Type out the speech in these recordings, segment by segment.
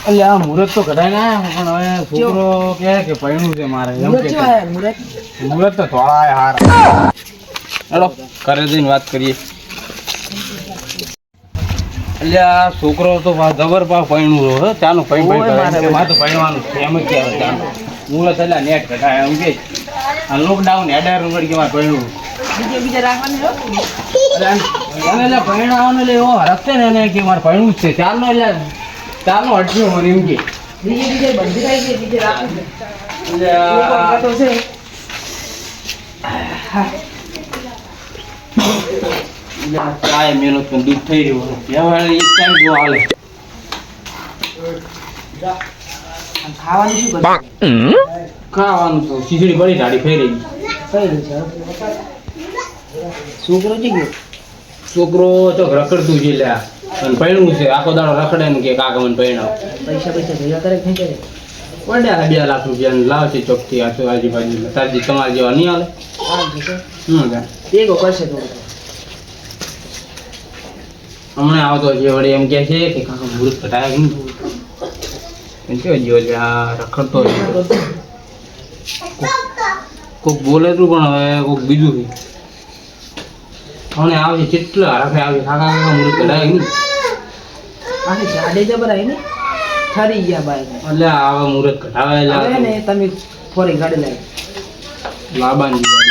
એટલે આ મુહૂર્ત તો કઢાઈ ના પણ હવે છોકરો કે પૈણું છે મારે એમ કે મુહૂર્ત તો થોડા હાર હેલો ઘરે જઈને વાત કરીએ. એટલે આ છોકરો તો જબર પા પૈણું રહ્યો ચાનું પૈણ મારે તો પૈણવાનું એમ જ કહેવાય ચાનું મુહૂર્ત એટલે નેટ કઢાય એમ કે આ લોકડાઉન હેડાર વળી કે મારે પૈણું બીજા રાખવાનું એટલે પૈણાવાનું એટલે એવો હરખશે ને કે મારે પૈણું જ છે ચારનો એટલે ચાલો અડધું મને એમ કે બીજે બંધી થાય છે બીજે રાખું છે કાય મહેનત પણ દુઃખ થઈ રહ્યું હવે એક ટાઈમ જો હાલે ખાવાનું શું ખાવાનું તો ખીચડી બળી ઢાળી ફેરી છોકરો જી ગયો છોકરો તો રખડતું છે લ્યા અને પૈણું છે આખો દાડો રખડે ને કે કાકા મને પૈણાવ પૈસા ભેગા કરે ખેંચે પડ્યા 2 લાખ રૂપિયા લાવશે ચોકથી આજુબાજુ તાજી તમારા જેવા નહીં હાલે એકો કરશે તો હમણાં આવતો છે વળી એમ કે છે કે કાકા મુહૂર્ત કઢાય નહીં કેવો જીવો છે આ રખડતો કોક બોલે તું પણ હવે કોક બીજું છે આવશે કેટલા હરાફે આવે કાકા મુહૂર્ત કઢાય નહીં આને જાડે જબર આવી ને ઠરી ગયા બાઈ એટલે આવા મુહૂર્ત કઢાવે આવે ને તમે ફોરી ગાડી લાવી લાબાની ગાડી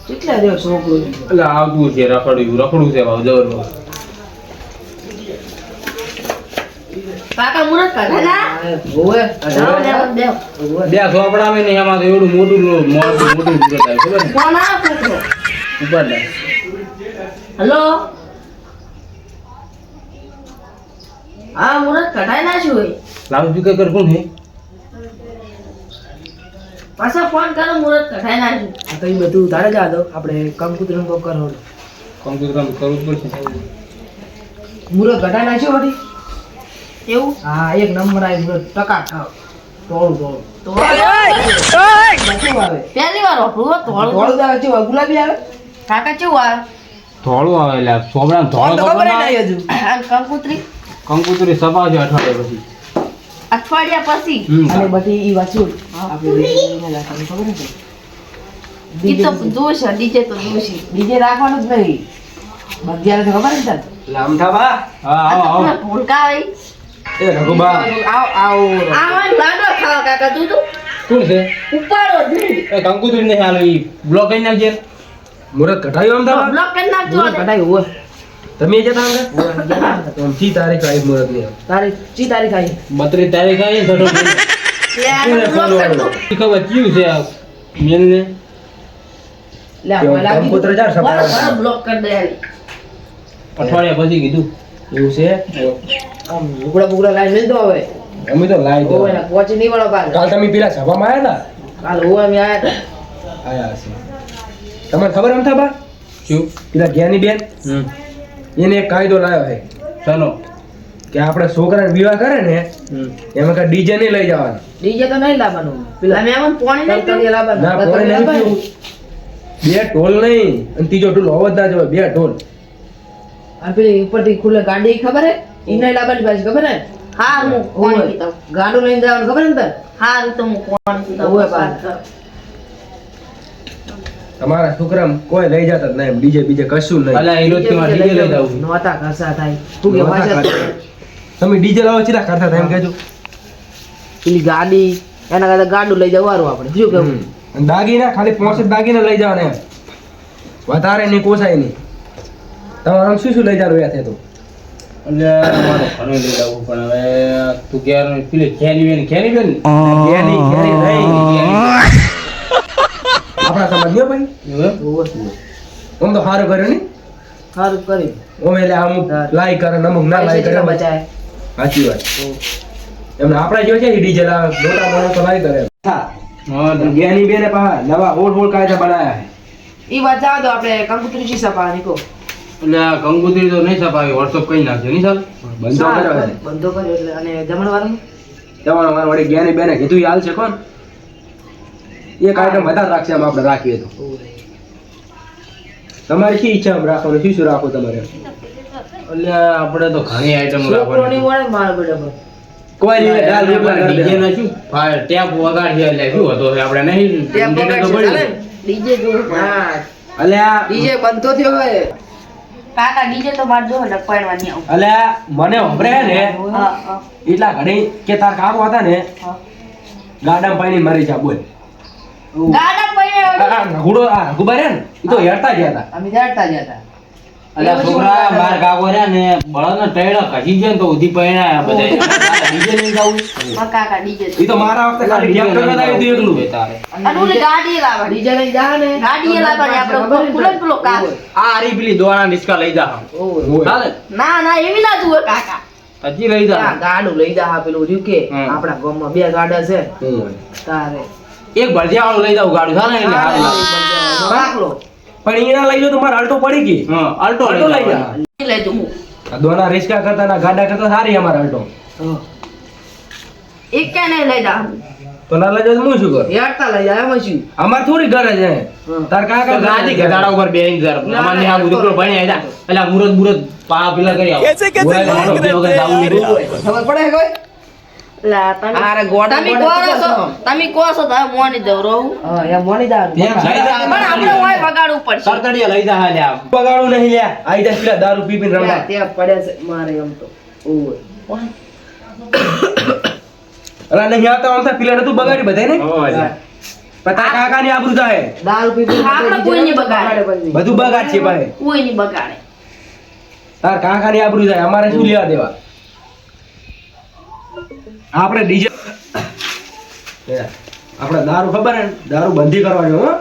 કેટલા રહ્યો છોકરો એટલે આવતું છે રખડું છે ભાવ જબર કાકા મુહૂર્ત કઢાના ઓએ બે સોપડા મે ને એમાં તો એવડું મોટું મુહૂર્ત આવે ખબર ને કોણ આ છોકરો ઉપર લે હેલો આ મુહૂર્ત કઢાઈ નાખ્યું હોય લાઉડ સ્પીકર કર કોણ હે પાછા ફોન કરો મુહૂર્ત કઢાઈ નાખ્યું આ કઈ બધું તારે જા દો આપણે કમ્પ્યુટર નો કરો કમ્પ્યુટર કામ કરવું પડશે મુહૂર્ત કઢાઈ નાખ્યો વળી એવું હા એક નંબર આવી મુહૂર્ત ટકા ટોળું તો કેવું આવે પહેલી વાર ઓપડું તોળ ટોળું આવે કેવું ગુલાબી આવે કાકા કેવું આવે ધોળું આવે એટલે સોબડા ધોળો તો ખબર નહીં હજુ આ કંકુતરી કંકુતરી સભા છે અઠવાડિયા પછી અઠવાડિયા પછી અને બધી ઈ વાંચ્યું આપણે એને રાખવાનું ખબર નથી ઈ તો દોષ ડીજે તો દોષી ડીજે રાખવાનું જ નહીં બગિયાને ખબર નથી લામઠાબા હા આવો ભૂલકા આવી એ રઘુબા આવો આ લાડો ખાવા કાકા તું કોણ છે ઉપાડો જ નહીં એ કંકુતરી ને હાલો ઈ બ્લોક કરી નાખજે મુરત કઢાયો આમ થા બ્લોક કરી નાખજો કઢાઈ હોય તમે જતા હંગે તો છી તારીખ આવી મુરત ની તારીખ ચી તારીખ આવી 32 તારીખ આવી સડો ખબર ક્યું છે આ મેલ ને લે કંકુતર જાર સપા બ્લોક કરી દે અઠવાડિયા પછી કીધું એવું છે આમ લુગડા લાઈ લઈ દો હવે અમે તો લાઈ દો ઓય પહોંચી નહીં વળો પાછા કાલ તમે પેલા સભામાં આયા કાલ હું અમે આયા હતા આયા છે તમને ખબર એમ થા બા શું પેલા જ્ઞાની બેન એને એક કાયદો લાવ્યો છે ચાલો કે આપણે છોકરાને વિવાહ કરે ને એમાં કા ડીજે નહીં લઈ જવાનું ડીજે તો નહીં લાવવાનું પેલા અમે આમ પાણી નહીં તળતળિયા લાવવાનું ના કોઈ નહીં પીવું. બે ઢોલ નહીં અને ત્રીજો ઢોલ હોવો જ ના જોઈએ બે ઢોલ આ પેલી ઉપરથી ખુલ્લે ગાડી ખબર હે ઈ નહીં લાવવાની પાછી ખબર હે હા હું પાણી પીતા ગાડું લઈને જવાનું ખબર હે ને તને હા તો હું પાણી પીતા ઓય બા. તમારા છોકરા કોઈ લઈ જતા જ નહીં ડીજે બીજે કશું નહીં અલા એ રોજ તમારે ડીજે લઈ જાવ નોતા ઘસા થાય તું કે વાંચે તમે ડીજે લાવો ચીલા કરતા હતા એમ કહેજો પેલી ગાડી એના કરતા ગાડું લઈ જવાનું આપણે શું કેવું અને દાગીના ખાલી 65 દાગીના લઈ જવાના એમ વધારે નહીં કોસાય નહીં તમારે આમ શું લઈ જવાનું યાદ તો એટલે મારો ઘણો લઈ જવું પણ હવે તું ક્યારે પેલી ખેલી બેન નહીં આપણા સમાજ નો ભાઈ ઓમ તો સારું કર્યું ને સારું કરી ઓમ એટલે અમુક લાઈ કરે ને અમુક ના લાઈ કરે બચાય સાચી વાત એમને આપણા જેવો છે ડીજે લાવે મોટા માણસો લાઈ કરે હા જ્ઞાની બેને પા નવા ઓળ કાયદા બનાયા ઈ વાત જાવ તો આપણે કંકુતરી શી સપા નીકો એટલે આ કંકુતરી તો નહીં છપાવી વોટ્સઅપ કઈ નાખજો નહીં સાહેબ બંધો કર્યો છે બંધો કર્યો એટલે અને જમણવારનું જવાનું વળી જ્ઞાની બેને કીધું હાલ છે કોણ એ કાયદો વધારે રાખશે આમ આપણે રાખીએ તો તમારી શી ઈચ્છા આમ રાખવાનું, શું શું રાખો તમારે? એટલે આપણે તો ઘણી આઈટમ છોકરોની રાખવાની મળે મારા બેટા પર. કોઈ નહીં, ડાલ રૂપિયા કરી ડીજે દે. ને શું ટેપ વગાડીએ એટલે શું હતો આપણે નહીં ટેપ ડીજે તો વગાડશે, ચાલે? પડ્યું. ડીજે જો હા અલ્યા ડીજે બંધ તો થયો હોય. કાકા ડીજે તો માર જો ને પાડવાની આવું અલ્યા મને હંભરે હે ને હા હા એટલા ઘડી કે તાર કાકો હતા ને હા ગાડામાં પાણી મરી જા બોલ. ગાડા પડ્યા આ રઘુડો આ રઘુબર હે ને ઈ તો હેરતા ગયા હતા. અમે જાડતા જ હતા. અલ્યા છોકરા માર કાકો રહ્યા ને બળદનો ટેડો ખસી ગયો ને તો ઉધી પૈણા બધા ડીજે લઈ જાવું માર કાકા ડીજે ઈ તો મારા વખતે ખાલી ટેપ કરવા આવ્યું હતું એકલું. તારે અને ઓલી ગાડી લાવવાની ડીજે લઈ જા ને ગાડી એ લાવવાની આપણે ખુલે ને પેલો કાક આ આરી પેલી દોણા નિસ્કા લઈ જા ઓય ચાલે ના ના એવી ના જુએ કાકા હજી લઈ જા આ ગાડું લઈ જા પેલું રહ્યું કે હમ. આપણા ગામમાં બે ગાડા છે હમ. તારે એક ભરજિયા વાળું લઈ જાવ ગાડું ચાલે એટલે હારું લાગે. રાખલો પણ એના લઈ લો તો મારે અલ્ટો પડી ગઈ. હા આલ્ટો અલ્ટો લઈ લઈ જા જા. લઈ જઉં આ દોના રિસ્કા કરતા ના ગાડા કરતા સારી અમારા અલ્ટો. એક કે નહીં લઈ જા તો ના લઈ જાવ તો હું શું કરું? હેડતા લઈ જાય એમાં શું અમાર થોડી ઘરે છે. તાર કાકા ગાડી ગધાડા ઉપર બેહીને જર અમારને આ ઉદુકરો ભણી આયા એટલે મુરત મુરત પા પેલા કરી આવો વગર જાવું નહીં. ખબર પડે કોઈ લા તમે આરે ગોડા તમે કહો છો તમે કહો છો તો મોની જવ રહું હા એમ મોની જા એમ લઈ જા. પણ આપણે ઓય વગાડવું પડશે સરતડિયા લઈ જા હાલે આ બગાડું નહીં લ્યા. આઈ દસ પેલા દારૂ પી પીને રમવા. ત્યાં પડે છે મારે એમ તો ઓય અલા નહીં આવતા આમ તો પેલા નતું બગાડી બધાય ને. ઓય પણ તાર કાકાની આબરૂ જાય. દારૂ પી પી આપણે કોઈની બગાડે. બધું બગાડ છે ભાઈ. કોઈ નહીં બગાડે તાર કાકાની આબરૂ જાય. અમારે શું લેવા દેવા? આપણે ડીજે આપણે દારૂ ખબર હે ને? દારૂ બંધી કરવાની હો.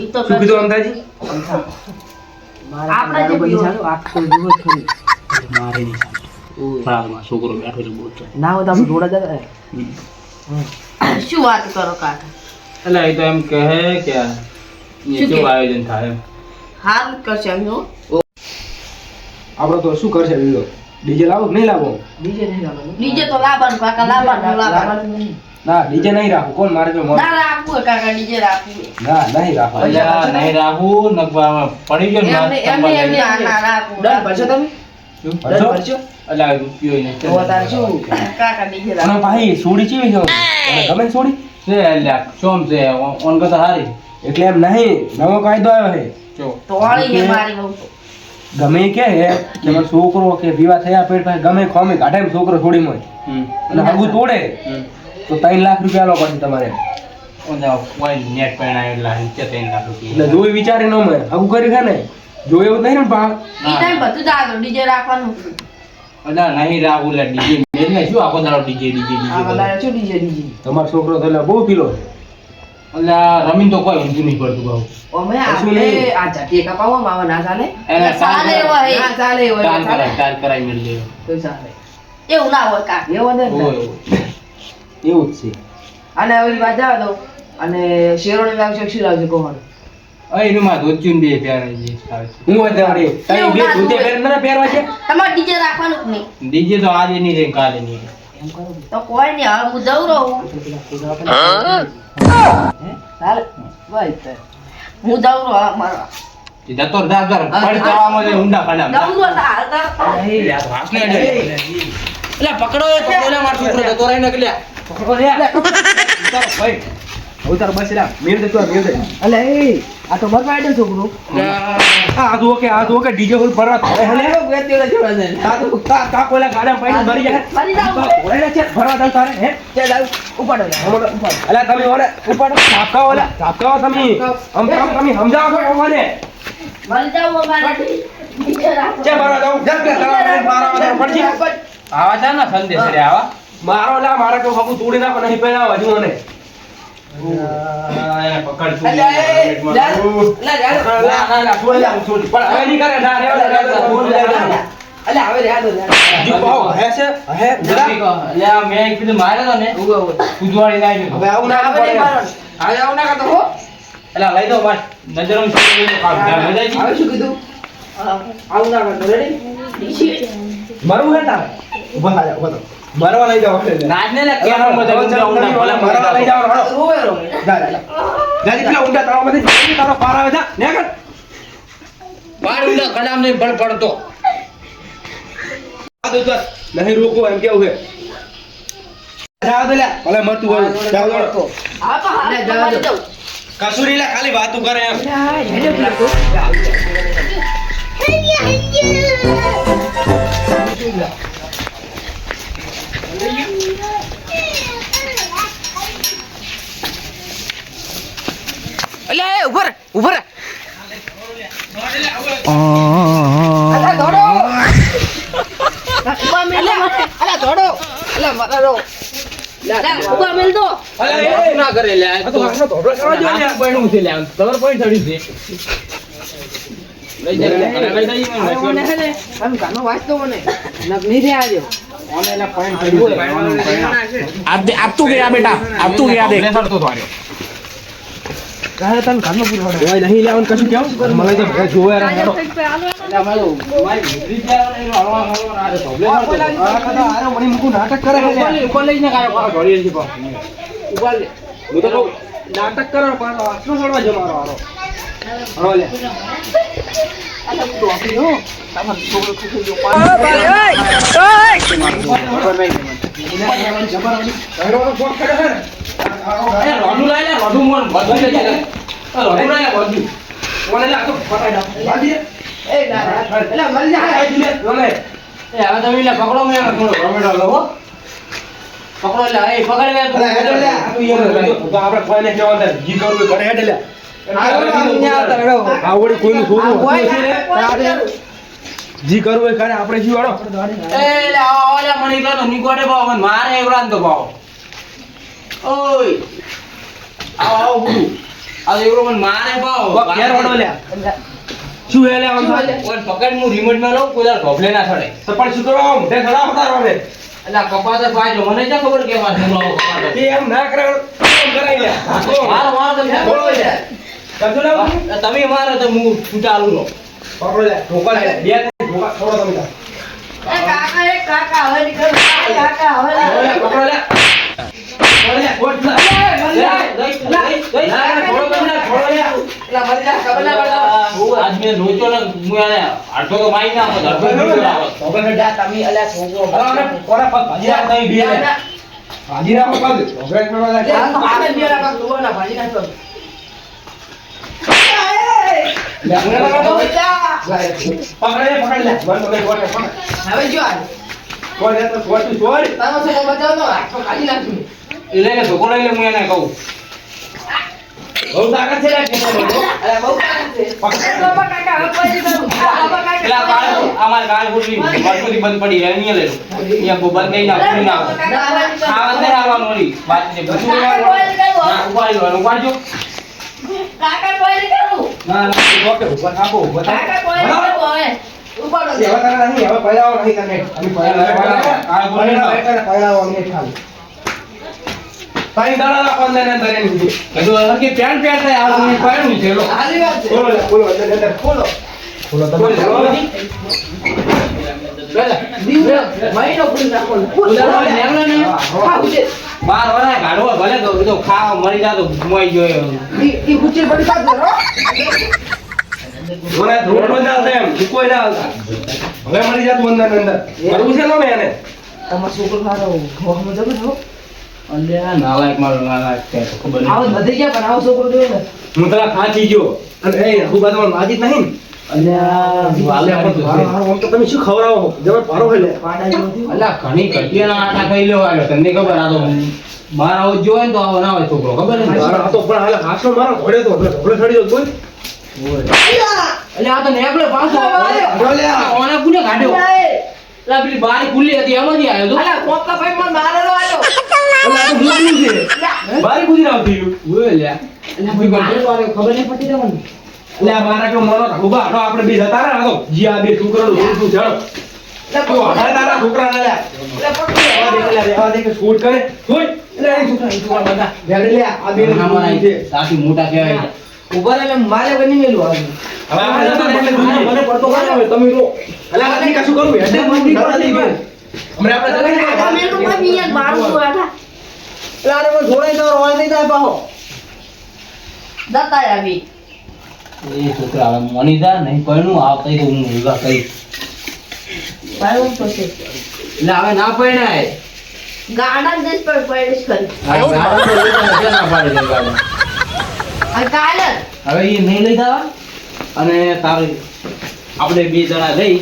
ઈ તો શું કીધું અમદાજી? આપણે જે બની પીવું. ચાલો આખો દિવસ ખરી મારે નહીં ફરાળમાં છોકરો બેઠો છે બોલતો ના હોય તો આપણે જોડા જતા શું વાત કરો કાકા એટલે એ તો એમ કહે કે શું કેવું કહે? આયોજન થાય એમ હાલ કરશે એમ હો. આપણે તો શું કરશે વિડીયો? ડીજે લાવો કે નહીં લાવો? ડીજે નહીં લાવવાનું ડીજે તો લાવવાનું કાકા લાવવાનું ના ડીજે નહીં રાખવું. કોણ મારે જો ના રાખવું હોય કાકા ડીજે રાખવું હોય. ના નહીં રાખવા. અલ્યા નહીં રાખવું નકવા પડી ગયો ને એમને- એમને- એમને- ના ના રાખવું ડન ભરશો તમે ડન ભરશો? ભરશો અલ્યા રૂપિયો ને તો તારે શું કાકા ડીજે અને રાખવું ભાઈ સોડી ચીવી છે? તને ગમે છે સોડી? છે અલ્યા સોમ છે ઓન કરતા હારી એટલે એમ નહીં, નવો કાયદો આવ્યો છે. જો તો વાળી હે મારી બહુ તો. ગમે ઈ કહે કે મારો છોકરો કે વિવાહ થયા પેટ પાસે ગમે ખોમી કાઢે એમ છોકરો છોડી મોય અને હગું તોડે તો 3 લાખ રૂપિયા આલવા પડશે તમારે. ઓલા કોઈ નેટ પહેણાય એટલે નીચે 3 લાખ એટલે રૂપિયા જોઈ વિચારે ન મળે હગું કરી છે ને જોયું એવું નહીં ને ભાવ. ઈ ટાઈમ બધું જ આગળ ડીજે રાખવાનું અલ્યા નહીં રાખવું એટલે ડીજે એટલે શું આખો દાડો ડીજે ડીજે આ ડીજે બધા શું ડીજે ડીજે તમારો છોકરો તો એટલે બહુ પીલો છે. અલ્યા રમીન તો કોઈ ઊંધું નહીં પડતું ભાવ અમે કશું આપણે નહીં. આ જાતી કપાવવામાં આવે ના ચાલે એને ચાલે એવા હે. ના ચાલે એવું તાન ચાલે કરાય તાન કરાય મેળ દેવો તો ચાલે એવું ના હોય કાકા એવું ને ઓય એવું જ છે. અને હવે વાત જવા દો અને શેરોની લાવશે શું લાવશે કોણ એનું માં ધોચ્યું બે પહેરે છે આવે છે હું વાત આવડે તઈ એવું બે ના ધોતિયા જોવે. પહેરીને ના પહેરવા છે? તમારે ડીજે રાખવાનું જ નહીં ડીજે તો આજે નહીં રહે કાલે નહીં રહે. એમ કરો તો કોઈ નહીં હવે હું જઉં રહું તો પેલા પૂજા આપણે હે ચાલે ભાઈ તો હું જઉં રહું હવે મારો એ જતો રહે, જતો રહે. પડી જવામાં છે ઊંડા ખાડા જઉં રહું તો હાલતા એટલે પકડો એ પકડો માર છોકરો જતો રહે ને કે લ્યા પકડો લે. ઉતારો ભાઈ. ઉતારો બસ લા. મેળ દે તું મેળ દે. અલે એ આ તો મરવા આડે છોકરો આ જો કે ડીજે ફૂલ ફરવા થાય હે લે. વેતીઓલા જોડા છે તા તો તા કોલા ગાડામાં પાણી મરી જાય. મરી જાવ ઓલે છે ફરવા જાવ તારે હે? ચાલ આવ ઉપાડો હમણાં ઉપાડ. અલા તમે ઓલે ઉપાડો ઝાપકાઓ ઓલા ઝાપકાઓ તમે તમે સમજાવો છો ઓને. મરી જાવ અમારે ડીજે રાખો ચે મારવા જાવ જલ્દી તારા મારવા જાવ પડશે. આવા છે ને સંદેશ રે આવા મારો લા મારે તો હબુ તોડી નાખો નહીં પહેલા હજુ મને. એને પકડ તું અલ્યા એ લા લા ના છોડી લા છોડી પણ હવે નહીં કરે ના રે અલે હવે રહ્યા દો જી પાઓ હે છે હે અલ્યા મેં એક કીધું માર્યો તો ને ઉજવાળી નાખ્યો હવે આવું ના હવે નહીં પડે. મારવાનું. હવે આવું ના કરતો હો અલ્યા લઈ દો બસ નજરમાં છોડી દો કામ મજા હવે આવી શું કીધું આવું ના કરતો રેડી ડીજે મારું હે તારે ઉભા થા ઉભા થા મારવા લઈ જાવ નાચને લે કેરો મજા ઊંડા ઊંડા ભલા મારવા લઈ જાવ હાલો રોવે રોવે જા જા જાજી પેલા ઊંડા તાળામાંથી તારો પાર આવે જા ને કર બાર ઊંડા કડામ ને બળ પડતો આ તો ચાલ, નહીં રોકો એમ કેવું છે જાવ દે લ્યા ભલે મરતું હોય જાવ દો હા તો હાલે જવા દો કસુરી લ્યા ખાલી વાતું કરે એમ અલ્યા એ ઉભર ઉભર અલ્યા દોડો અલ્યા મારો ઉભા મેલ દો અરે ના કરે લે આ તો આનો ધોબળો કરવા જો લે બણું છે લે તવર પોઈન્ટ ચડી છે લઈ જા લઈ જા આમ ગાનો વાંચતો મને નહીં રે આજો ઓને લે પોઈન્ટ ચડી છે अब तू गया बेटा अब तू गया देख લેસડતો તો આર્યો કાહે તન કાનો પૂરો હોય નહીં લેવાનું કશું કેવું મને તો ભે જોવે રા હેડો એટલે મારો મારી મિત્રી ત્યાં એનો હળવા હળવા આ ધોબલે આ કદા આરો મણી મુકુ નાટક કરે છે ઉપર લઈને કાયો પાછો ઢોળી છે પાછો ઉભા લે હું તો કહું, નાટક કરો પાછો હાથનો સડવા જો મારો હારો હળો લે એ રોડું લઈ લે રોડું મોન બધું લઈ લે રોડું લઈ લે બધું કોને લે આ તો ફટાઈ દો બાજી એ ના અલ્યા મરી જા આ લે કોને એ હવે તમે લે પકડો મે થોડો ટમેટો લો હો પકડો લે એ પકડ લે અલા હેડે લે આ તો યાર તો આપણે કોઈને કેવા દે જી કરવું કરે હેડે લે આવડી કોઈનું છોડવું જી કરવું કરે આપણે જી વાળો એ લે ઓલે મણી તો નિકોડે બાવ મને મારે એવડાન તો બાવ ઓય આવો બુડુ આ એવડો મને મારે બાવ કેર વાળો લે શું હે લે આમ ઓય પકડ હું રિમોટ માં લઉં કોઈ ઢોબલે ના છડે તો પણ શું કરો આમ તે ખડા પતારો ને એટલે કપાતે પાજો મને ક્યાં ખબર કે મારે હુમલો કપાતો કે એમ ના કરે એમ કરાઈ લે મારો મારો તમે બોલો લે કરજો લે તમે મારો તો હું છૂટાલું નો પકડો લે ઢોકા લે બે ઢોકા છોડો તમે એ કાકા હવે નીકળ કાકા હવે પકડો લે બોલે લે ઓટ લે આજ મેં રોજો ને હું આને આટો તો માઈ ના આવો કોરા પગ ભાજી રાખ નહીં બે ભાજી રાખ પગ ઢોકળા કરવા લે પકડે પકડ લે બંધ લે કોને પકડ હવે જો આ કોને તો છોડ છોડ તારો સો બચાવ તો આખો કાઢી નાખ્યું એ લઈને ઢોકો લઈ લે હું એને કહું બહુ તાકાત છે લે કેતો બોલો અરે બહુ કાઢી છે પકડ બાબા કાકા હવે પછી કરું બાબા પેલા કાળ અમાર ગાળ ફૂટલી વર્ષોથી બંધ પડી રહે અહીંયા લઈ લો અહીંયા બંધ નહીં ના પૂરી ના આવત નહીં આવવાનું ઓલી વાત છે બધું ના ઉપાડી લો ઉપાડજો કાકા કોઈ કરું ના ના ઓકે ઉપર આપો બતા કાકા કોઈ કરું હવે ઉપાડો હવે તારા નહીં હવે પડાવો નહીં તને અમે પડાવો અમને ખાલી તાઈ દાડા ના કોણ ને ધરે ની કીધું કે પેન્ટ પેન્ટ થાય આ હું પાડું છે લો હાલી વાત છે બોલો બોલો અંદર ખોલો ખોલો તમે દીવડો મહિનો પૂરી નાખો ઉધારો નેવલા ને હા ઉજે બાર વરા ગાડવો ભલે તો બધો ખાવા મરી જાતો મોઈ ગયો ઈ ગુચી પડી કાઢ દો મને રોડ બંધ આવશે એમ કોઈ ના આવતા હવે મળી જાતું અંદર અંદર કરવું છે નો એને તમારો છોકરો મારો ઘોમાં જતો છો અલ્યા નાલાયક મારો નાલાયક છે ખબર આવો નહીં નથી ગયા પણ આવો છોકરો જોયો ને હું તલા ખાંચી ગયો અને એ હું બાદ માજી નહીં અલ્યા વાલે આમ તો તમે શું ખવડાવો જબર ભારો હોય લે પાડા જેવો થયો અલ્યા ઘણી કટિયાના આટા ખાઈ લેવા તમને ખબર આ તો બાર આવો જોવે ને તો આવો ના હોય છોકરો ખબર ને મારો આ તો પણ હાલે હાસો મારો ઘોડે તો ઢોકળે ચડી ગયો કોઈ અલ્યા આ તો નેકળે પાછો ઓને કુને કાઢ્યો અલ્યા પેલી બારી ખુલ્લી હતી એમાંથી આવ્યો તો અલા કોપકા ભાઈ મને મારેલો આયો અલા તો ભૂલી છે બારી ગુજરા આવતી ઓય લ્યા અલ્યા કોઈ કંટ્રોલ વાળો ખબર નહીં પડી રહેવાની એટલે આ મારા કે મોનો ઉભા હડો આપણે બે જતા રહ્યા તો જી આ બે છોકરાનું શું જડો તો હડા તારા છોકરા ના લે રેવા દે કે શૂટ કરે જોઈ એટલે એ છોકરા બધા બેડે લે આ બે છે સાથી મોટા કહેવાય ઉભા રહે મારે બની મેલું આવ્યું હવે આપણે જતા એટલે દુનિયા મને પડતો કાઢો હવે તમે રો અલા નથી કશું કરું હેડે મંદી કરી દીધું હમણે આપણે કાકા મેં તો કોઈ મિયન મારું તો આઠા એટલે આને મને જોડે તો રોય નહીં થાય પાહો દતા આવી એ છોકરા હવે મની જા નહીં પરણું આવતા તો હું વિવાહ કરીશ. પાડવું તો છે એટલે હવે ના પરણાય. ગાડા દેશ પર પૈડિશ કરી આ ગાડા તો એ તો મજા ના પાડે છે ગાડા. આ કાલ હવે એ નહીં લઈ જવા અને તારે આપણે બે જણા લઈ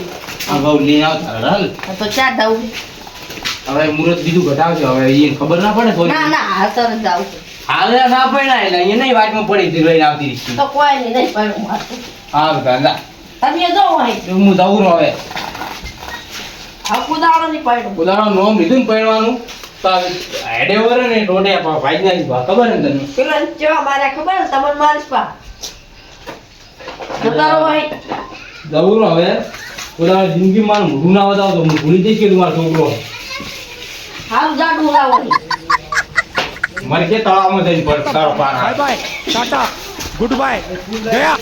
આ ભાવ લઈને આવતા હાલ. તો ચાર દાવ હવે મુહૂર્ત બીજું ઘટાવજો હવે એ ખબર ના પડે કોઈ. ના ના આ તરત જાવ હાલે ના પરણાય એટલે એ નહીં વાટમાં પડી હતી લઈને આવતી રહી. તો કોઈ નહીં પાડું મારતું હા ગાંડા તમે જો હોય હું જવું રહું હવે. આ કુદાડો નહીં પાડું ઉદાહરણ નોમ લીધું ને પરણવાનું તો હેડે વરે ને ટોટે ભાઈ નાખી ખબર ને તને. પેલા જેવા મારે ખબર ને તમને મારીશ પા કુદાડો હોય જવું રહું હવે. ઉદાહરણ જિંદગી મારું મોઢું ના વધાવો તો હું ભૂલી જઈશ કે તું મારો છોકરો. હારું જાડું લાવો મારે કે તળાવમાં જઈને તારો પાર આવે. Bye bye tata goodbye गया